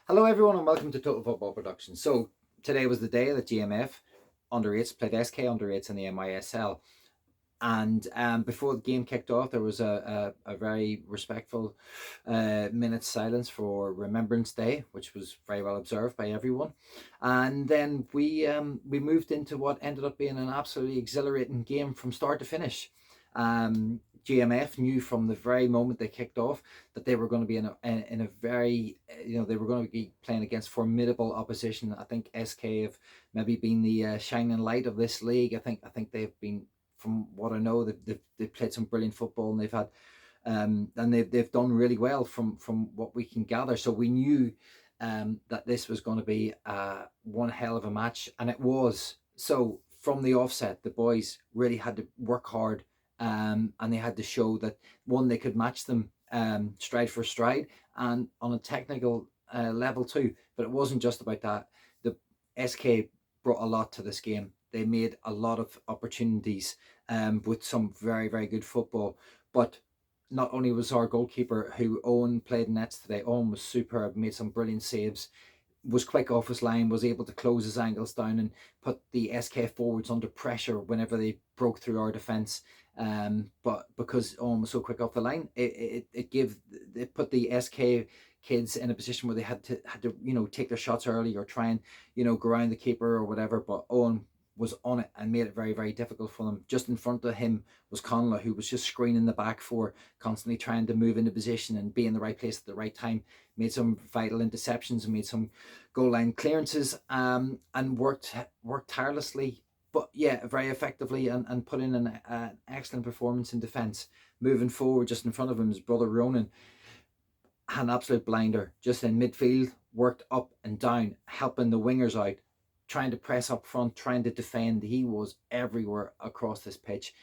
Hello everyone and welcome to Total Football Production. So today was the day that GMF under 8s played SK under 8s in the MISL. And before the game kicked off, there was a very respectful minute's silence for Remembrance Day, which was very well observed by everyone. And then we moved into what ended up being an absolutely exhilarating game from start to finish. GMF knew from the very moment they kicked off that they were going to be in a very, they were going to be playing against formidable opposition. I think SK have maybe been the shining light of this league. I think they've been, from what I know, they've played some brilliant football, and they've had and they've done really well from what we can gather. So we knew that this was going to be one hell of a match, and it was. So from the offset, the boys really had to work hard, and they had to show that, one, they could match them stride for stride, and on a technical level too. But it wasn't just about that. The SK brought a lot to this game. They made a lot of opportunities with some very, very good football. But not only was our goalkeeper, who Owen played nets today, Owen was superb, made some brilliant saves, was quick off his line, was able to close his angles down and put the SK forwards under pressure whenever they broke through our defence. But because Owen was so quick off the line, it put the SK kids in a position where they had to take their shots early or try and go around the keeper or whatever. But Owen was on it and made it very, very difficult for them. Just in front of him was Conla, who was just screening the back four, constantly trying to move into position and be in the right place at the right time. Made some vital interceptions and made some goal line clearances, and worked tirelessly, but yeah, very effectively, and put in an excellent performance in defence. Moving forward, just in front of him, his brother Ronan had an absolute blinder, just in midfield, worked up and down, helping the wingers out, trying to press up front, trying to defend. He was everywhere across this pitch,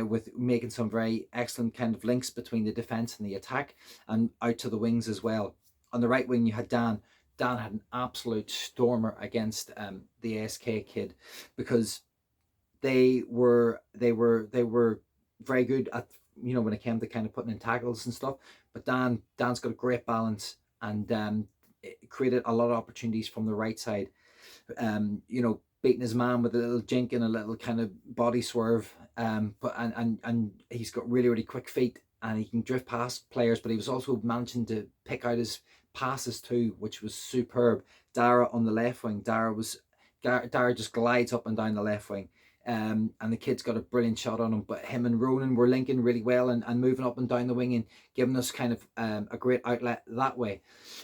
with making some very excellent kind of links between the defence and the attack, and out to the wings as well. On the right wing, you had Dan. Dan had an absolute stormer against the SK kid, because they were very good at, when it came to kind of putting in tackles and stuff. But Dan's got a great balance, and it created a lot of opportunities from the right side. Beating his man with a little jink and a little kind of body swerve. And he's got really, really quick feet, and he can drift past players, but he was also managing to pick out his passes too, which was superb. Dara on the left wing, Dara just glides up and down the left wing. And the kid's got a brilliant shot on him, but him and Ronan were linking really well, and moving up and down the wing and giving us kind of a great outlet that way.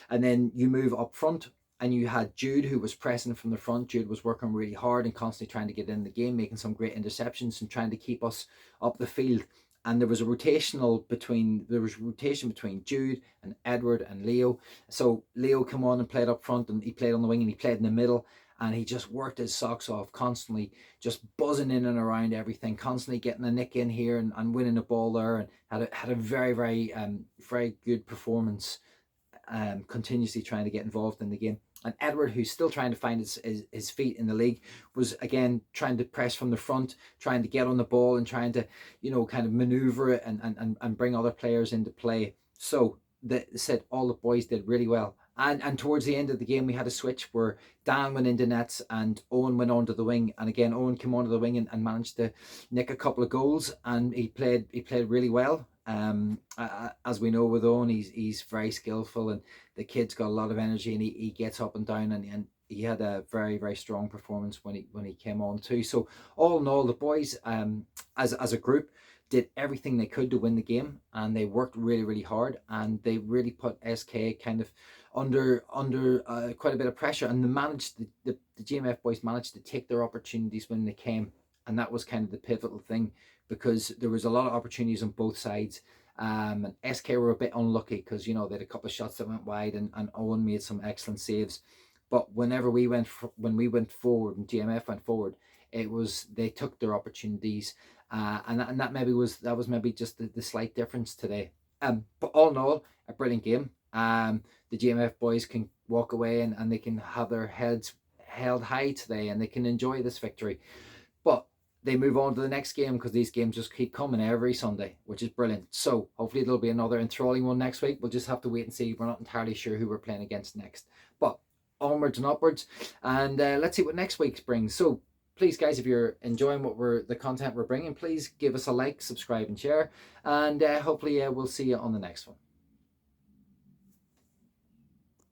And then you move up front, and you had Jude, who was pressing from the front. Jude was working really hard and constantly trying to get in the game, making some great interceptions and trying to keep us up the field. And there was rotation between Jude and Edward and Leo. So Leo came on and played up front, and he played on the wing, and he played in the middle, and he just worked his socks off, constantly just buzzing in and around everything, constantly getting a nick in here and winning the ball there, and had a very, very very good performance, continuously trying to get involved in the game. And Edward, who's still trying to find his feet in the league, was again trying to press from the front, trying to get on the ball, and trying to kind of maneuver it and bring other players into play. So said all the boys did really well. And towards the end of the game, we had a switch where Dan went into nets and Owen went onto the wing. And again, Owen came onto the wing and managed to nick a couple of goals, and he played really well. As we know with Owen, he's very skillful, and the kid's got a lot of energy, and he gets up and down, and he had a very, very strong performance when he came on too. So all in all, the boys, as a group, did everything they could to win the game, and they worked really, really hard, and they really put SK kind of under quite a bit of pressure, and the GMF boys managed to take their opportunities when they came. And that was kind of the pivotal thing, because there was a lot of opportunities on both sides. And SK were a bit unlucky, because they had a couple of shots that went wide, and Owen made some excellent saves. But when we went forward and GMF went forward, they took their opportunities, and that was maybe just the slight difference today. But all in all, a brilliant game. The GMF boys can walk away, and they can have their heads held high today, and they can enjoy this victory. But they move on to the next game, because these games just keep coming every Sunday, which is brilliant. So hopefully there'll be another enthralling one next week. We'll just have to wait and see. We're not entirely sure who we're playing against next, but onwards and upwards, and let's see what next week brings. So please, guys, if you're enjoying the content we're bringing, please give us a like, subscribe, and share, and hopefully we'll see you on the next one.